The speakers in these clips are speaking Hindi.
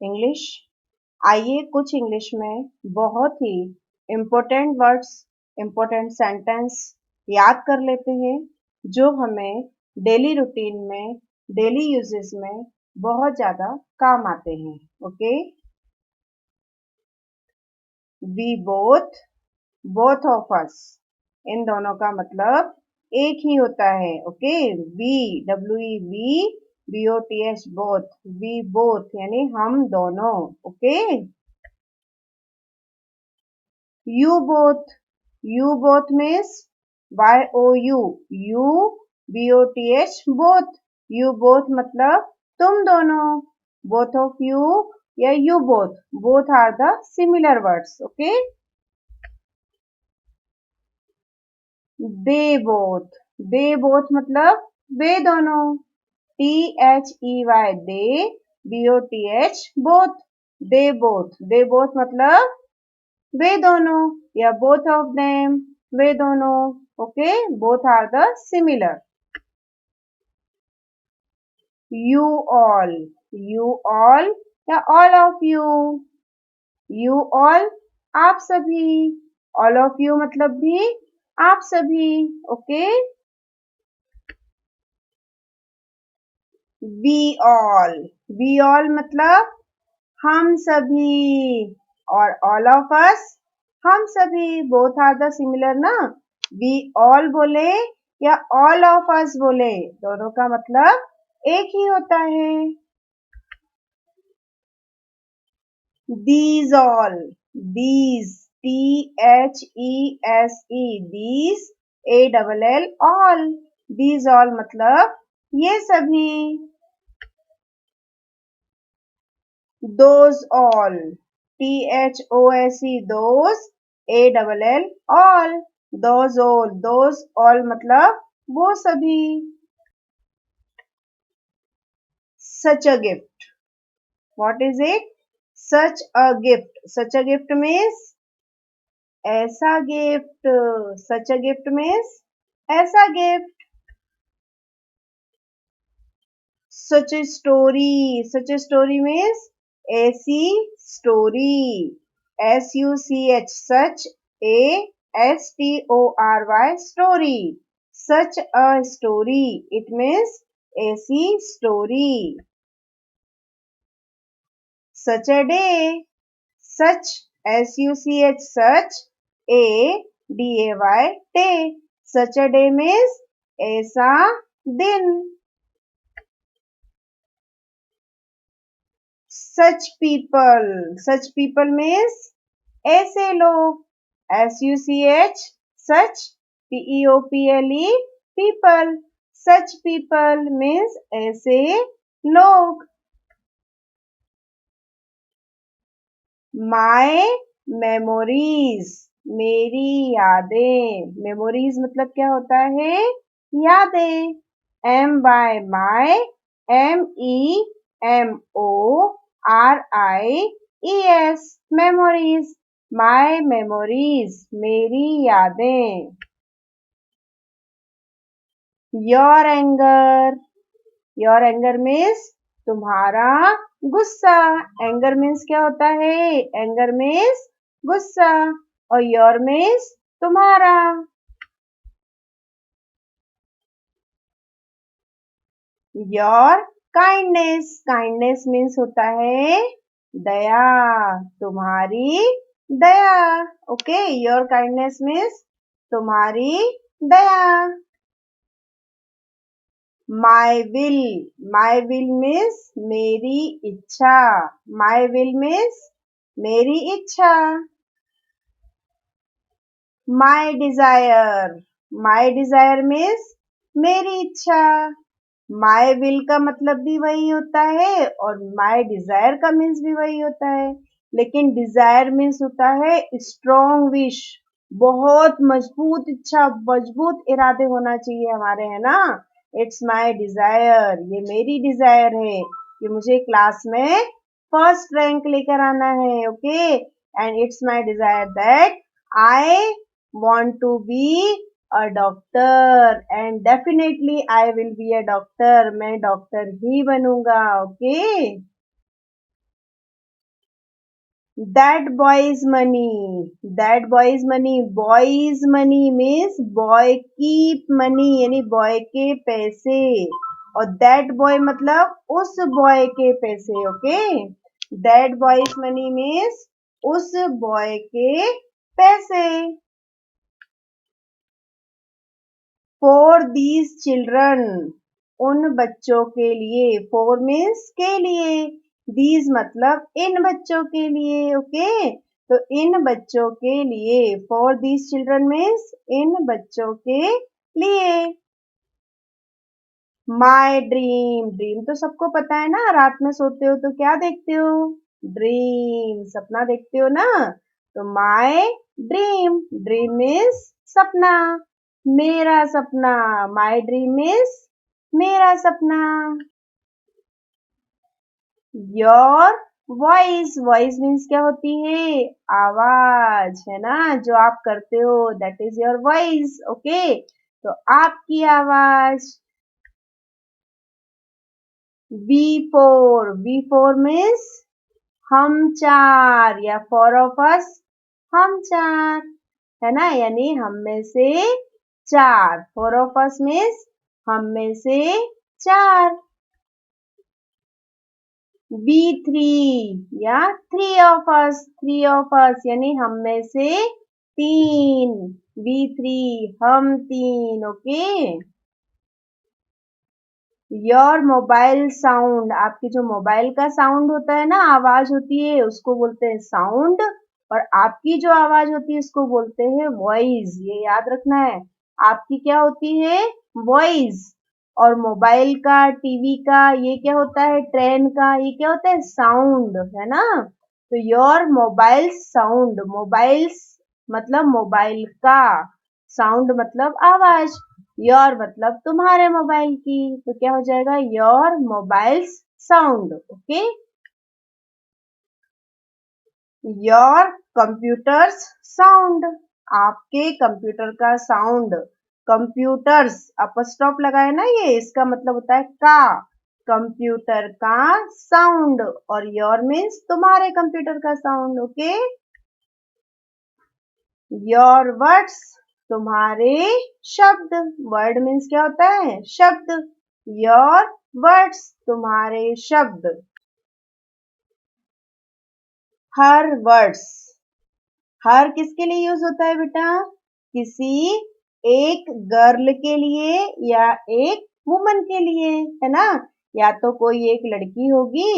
इंग्लिश। आइए कुछ इंग्लिश में बहुत ही इम्पोर्टेंट वर्ड्स, इम्पोर्टेंट सेंटेंस याद कर लेते हैं जो हमें डेली रूटीन में, डेली यूजेस में बहुत ज़्यादा काम आते हैं। Okay, we both, both of us, इन दोनों का मतलब एक ही होता है। Okay, we, WE, BOTH, both, we both यानी हम दोनों। Okay, you both, you both means YOU, both, you both मतलब तुम दोनों, both of you या you both are the similar words. Okay, they both मतलब वे दोनों, THEY they, BOTH both, they both मतलब वे दोनों या both of them, वे दोनों। Okay, both are the similar। you all, या all of you all आप सभी, all of you मतलब भी आप सभी। ओके, we all मतलब हम सभी, और all of us हम सभी, both are the similar ना। we all बोले या all of us बोले, दोनों का मतलब एक ही होता है। these all, these, THESE, these, ALL, all, these all मतलब ये सभी। those all, THOSE, those, ALL, all, those all मतलब वो सभी। such a gift, what is it? such a gift means ऐसा gift, such a gift means ऐसा gift. such a story means ऐसी story, SUCH, such a STORY, story, such a story, it means ऐसी story. such a day, such, SUCH, such a DAY, day, such a day means ऐसा दिन। such people means ऐसे लोग, SUCH, such, PEOPLE, people, such people means ऐसे लोग। my memories, मेरी यादें, memories मतलब क्या होता है? यादें। M by my, MEMORIES, memories, my memories, मेरी यादें। your anger means तुम्हारा गुस्सा, एंगर मीन्स क्या होता है? एंगर मीन्स गुस्सा, और योर मीन्स तुम्हारा। योर काइंडनेस मीन्स होता है दया, तुम्हारी दया। ओके, योर काइंडनेस मीन्स तुम्हारी दया। my will means मेरी इच्छा, my will means मेरी इच्छा। my desire means मेरी इच्छा। my will का मतलब भी वही होता है और my desire का मीन्स भी वही होता है, लेकिन desire मीन्स होता है strong wish, बहुत मजबूत इच्छा, मजबूत इरादे होना चाहिए हमारे, है ना। इट्स माई डिजायर, ये मेरी डिजायर है कि मुझे क्लास में फर्स्ट रैंक लेकर आना है। Okay, and it's my desire that I want to be a doctor and definitely I will be a doctor, मैं डॉक्टर ही बनूंगा। Okay. That boy's money. That boy's money. Boy's money means boy keep money यानी boy के पैसे. और that boy मतलब उस boy के पैसे. Okay. That boy's money means उस boy के पैसे. For these children. उन बच्चों के लिए. For means के लिए. These मतलब इन बच्चों के लिए. ओके तो इन बच्चों के लिए. For these children means इन बच्चों के लिए. My dream. ड्रीम तो सबको पता है ना. रात में सोते हो तो क्या देखते हो? ड्रीम. सपना देखते हो ना. तो my ड्रीम. ड्रीम is सपना. मेरा सपना. My dream is मेरा सपना. Your voice. वॉइस मीन्स क्या होती है? आवाज है ना जो आप करते हो. That is your voice. Okay तो आपकी आवाज. V4 मीन्स हम चार या फोर ऑफ अस. हम चार है ना यानी हम में से चार. फोर ऑफ अस मीन्स हम में से चार. V3 या थ्री ऑफ अस यानी हम में से तीन. V3 हम तीन. Okay your mobile sound. आपकी जो मोबाइल का साउंड होता है ना आवाज होती है उसको बोलते हैं साउंड. और आपकी जो आवाज होती है उसको बोलते हैं वॉइस. ये याद रखना है. आपकी क्या होती है? वॉइस. और मोबाइल का टीवी का ये क्या होता है? ट्रेन का ये क्या होता है? साउंड है ना. तो योर मोबाइल साउंड. मोबाइल्स मतलब मोबाइल का. साउंड मतलब आवाज. योर मतलब तुम्हारे मोबाइल की. तो क्या हो जाएगा? Your mobiles sound. Okay your computers sound. आपके कंप्यूटर का साउंड. कंप्यूटर्स अपस्टॉप लगाए ना ये इसका मतलब होता है का. कंप्यूटर का साउंड. और योर मीन्स तुम्हारे कंप्यूटर का साउंड. Okay your words. तुम्हारे शब्द. वर्ड मीन्स क्या होता है? शब्द. Your words. तुम्हारे शब्द. हर वर्ड्स. हर किसके लिए यूज होता है बेटा? किसी एक गर्ल के लिए या एक वुमन के लिए है ना. या तो कोई एक लड़की होगी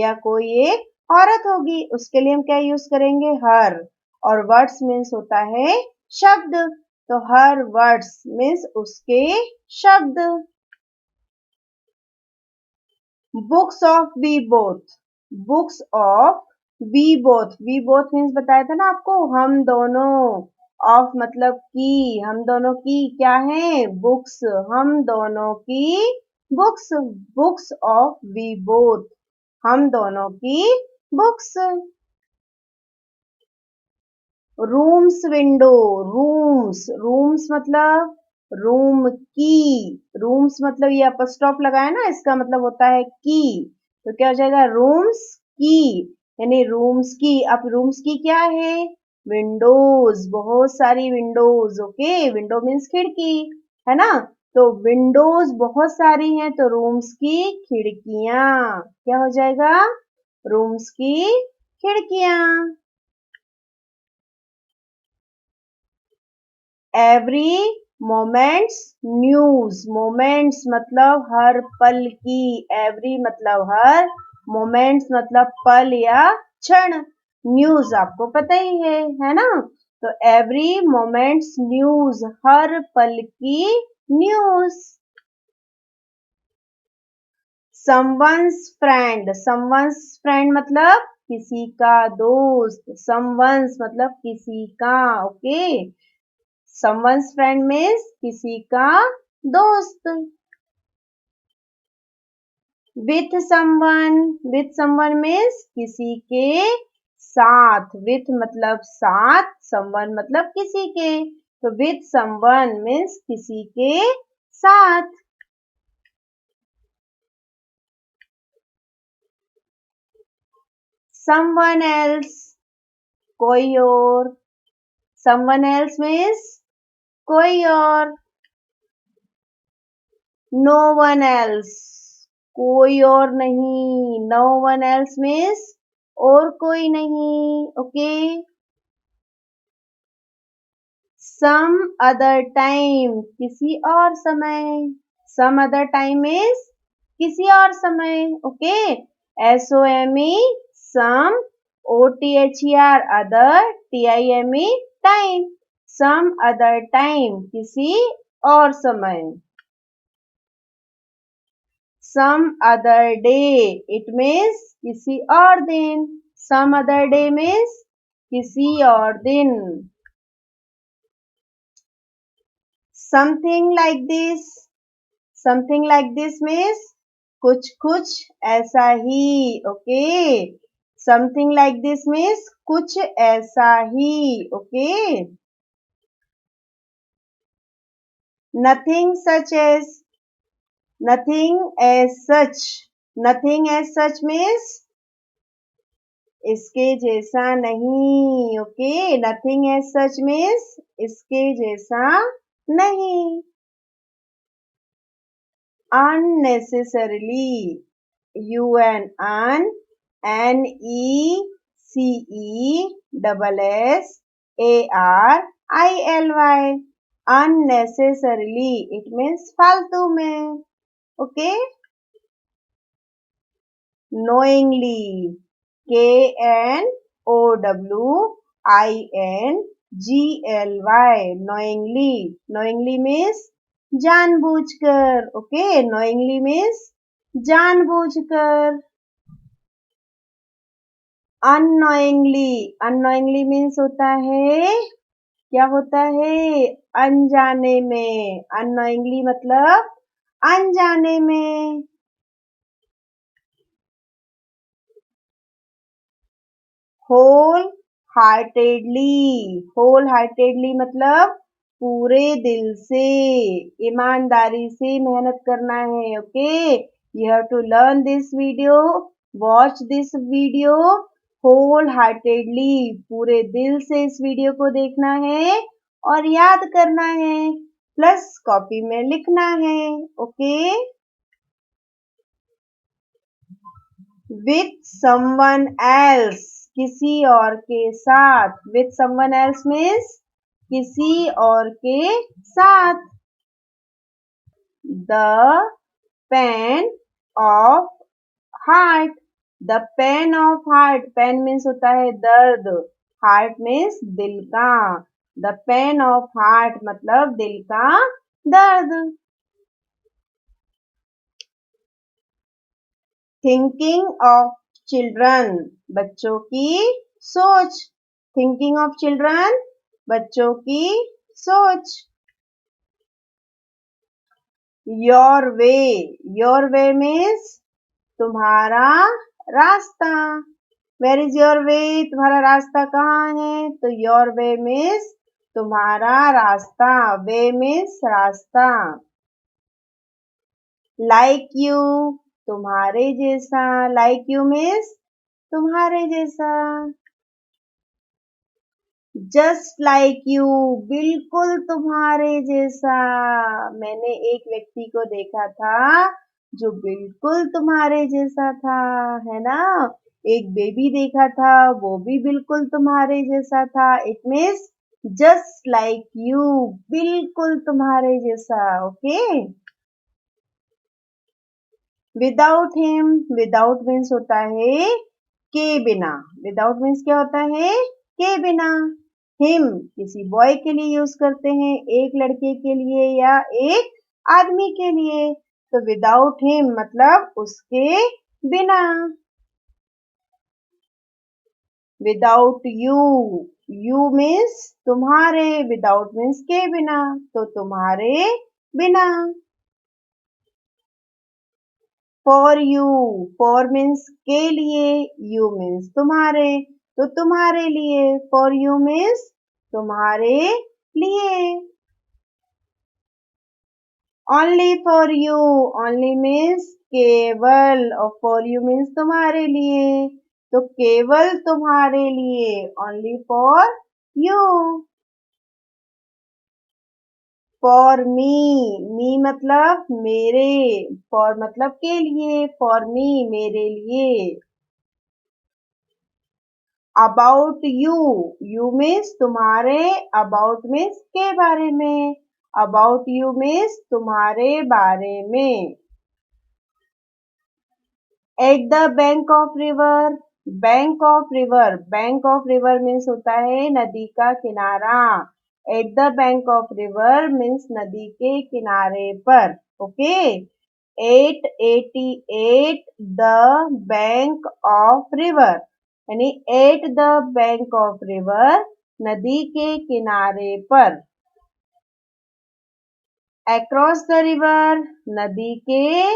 या कोई एक औरत होगी उसके लिए हम क्या यूज करेंगे? हर. और वर्ड्स मीन्स होता है शब्द. तो हर वर्ड्स मीन्स उसके शब्द. Books of we both. Books of we both. We both means बताया था ना आपको हम दोनों. ऑफ मतलब की. हम दोनों की क्या है? बुक्स. हम दोनों की books. Books of we both. हम दोनों की books. Rooms window. Rooms. Rooms मतलब रूम की. रूम्स मतलब ये अपस्टॉप लगाया ना इसका मतलब होता है की. तो क्या हो जाएगा? रूम्स की यानी रूम्स की. अब रूम्स की क्या है? विंडोज. बहुत सारी विंडोज. ओके विंडो मीन्स खिड़की है ना. तो विंडोज बहुत सारी हैं तो रूम्स की खिड़कियां. क्या हो जाएगा? रूम्स की खिड़कियां. Every moments news. मोमेंट्स मतलब हर पल की. एवरी मतलब हर. मोमेंट्स मतलब पल या क्षण. न्यूज आपको पता ही है ना. तो एवरी मोमेंट्स न्यूज. हर पल की news. Someone's friend. Someone's friend मतलब किसी का दोस्त. समवंस मतलब किसी का. ओके someone's friend means किसी का दोस्त. with someone means किसी के साथ. with मतलब साथ. someone मतलब किसी के. तो with someone means किसी के साथ. someone else. कोई और. Someone else means कोई और. No one else, कोई और नहीं. No one else means और कोई नहीं. Okay. Some other time, किसी और समय. Some other time is किसी और समय. Okay. SOME, some. OTHER, other. TIME, time. Some other time, किसी और समय. Some other day, it means किसी और दिन. Some other day means किसी और दिन. Something like this. Something like this means कुछ कुछ ऐसा ही. Okay. Something like this means कुछ ऐसा ही. Okay. Nothing such as. Nothing as such. Nothing as such means इसके जैसा नहीं. Okay. Nothing as such means इसके जैसा नहीं. Unnecessarily. UN, NECESSARILY. Unnecessarily, it means फालतू में. Okay. Knowingly. KNOWINGLY. Knowingly. Knowingly means जानबूझकर. Okay. Knowingly means जानबूझकर. Unknowingly. Unknowingly means होता है, क्या होता है? अनजाने में. Unknowingly मतलब अनजाने में. Wholeheartedly. Wholeheartedly मतलब पूरे दिल से, ईमानदारी से मेहनत करना है. Okay. You have to learn this video. Watch this video wholeheartedly. पूरे दिल से इस वीडियो को देखना है और याद करना है. प्लस कॉपी में लिखना है. Okay. With someone else. किसी और के साथ. With someone else means किसी और के साथ. The pain of heart. The pain of heart. Pain means होता है दर्द. Heart means दिल का. The pain of heart मतलब दिल का दर्द. Thinking of children. बच्चों की सोच. Thinking of children. बच्चों की सोच. Your way. Your way means तुम्हारा रास्ता. Where is your way? तुम्हारा रास्ता कहाँ है? तो your way means तुम्हारा रास्ता. Way means रास्ता. Like you. तुम्हारे जैसा. Like you means तुम्हारे जैसा. Just like you. बिल्कुल तुम्हारे जैसा. मैंने एक व्यक्ति को देखा था जो बिल्कुल तुम्हारे जैसा था, है ना. एक बेबी देखा था, वो भी बिल्कुल तुम्हारे जैसा था. It means just like you. बिल्कुल तुम्हारे जैसा. Okay. Without him. Without means होता है के बिना. विदाउट मीन्स क्या होता है? के बिना. हिम किसी बॉय के लिए यूज करते हैं, एक लड़के के लिए या एक आदमी के लिए. तो विदाउट हिम मतलब उसके बिना. Without you. यू मीन्स तुम्हारे. विदाउट मीन्स के बिना. तो तुम्हारे बिना. For you. फॉर मीन्स के लिए. यू मीन्स तुम्हारे. तो तुम्हारे लिए. फॉर यू मीन्स तुम्हारे लिए. Only for you. Only means केवल. और फॉर यू मीन्स तुम्हारे लिए. तो केवल तुम्हारे लिए, only for you. For me मतलब मेरे, फॉर मतलब के लिए, फॉर मी मेरे लिए। अबाउट यू, यू मीन्स तुम्हारे, अबाउट मीन्स के बारे में, अबाउट यू मीन्स तुम्हारे बारे में। At the bank of river, bank of river, bank of river means होता है नदी का किनारा। At the bank of river means नदी के किनारे पर। Okay, 888 the bank of river, यानी at the bank of river, नदी के किनारे पर। अक्रॉस द रिवर, नदी के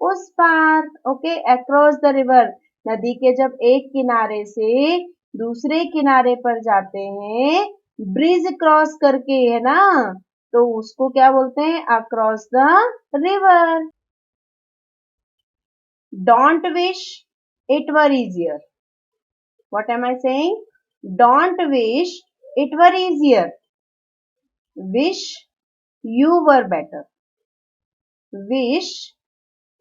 उस पार। ओके, अक्रॉस द रिवर, नदी के जब एक किनारे से दूसरे किनारे पर जाते हैं, ब्रिज क्रॉस करके, है ना, तो उसको क्या बोलते हैं? Across the river. Don't wish it were easier. What am I saying? Don't wish it were easier, wish you were better, wish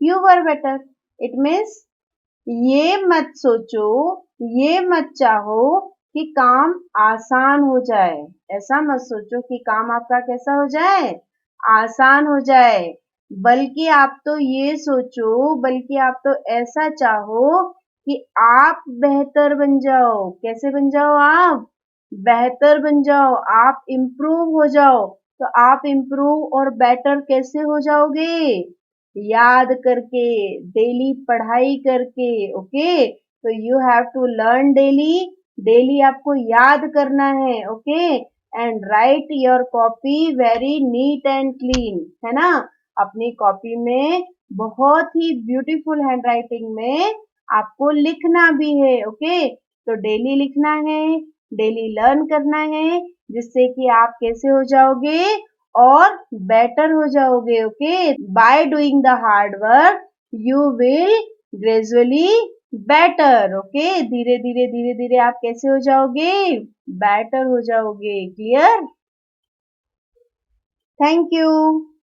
you were better। it means ये मत सोचो, ये मत चाहो कि काम आसान हो जाए। ऐसा मत सोचो कि काम आपका कैसा हो जाए? आसान हो जाए। बल्कि आप तो ये सोचो, बल्कि आप तो ऐसा चाहो कि आप बेहतर बन जाओ। कैसे बन जाओ? आप बेहतर बन जाओ, आप इम्प्रूव हो जाओ। तो आप इम्प्रूव और बेटर कैसे हो जाओगे? याद करके, डेली पढ़ाई करके। ओके, तो you have to learn daily, daily आपको याद करना है। Okay, and write your copy very neat and clean, है ना। अपनी कॉपी में बहुत ही ब्यूटीफुल हैंडराइटिंग में आपको लिखना भी है। ओके, तो डेली लिखना है, डेली लर्न करना है, जिससे कि आप कैसे हो जाओगे? और बेटर हो जाओगे। Okay, by doing the hard work you will gradually better. Okay, धीरे धीरे धीरे धीरे आप कैसे हो जाओगे? बेटर हो जाओगे। क्लियर? Thank you.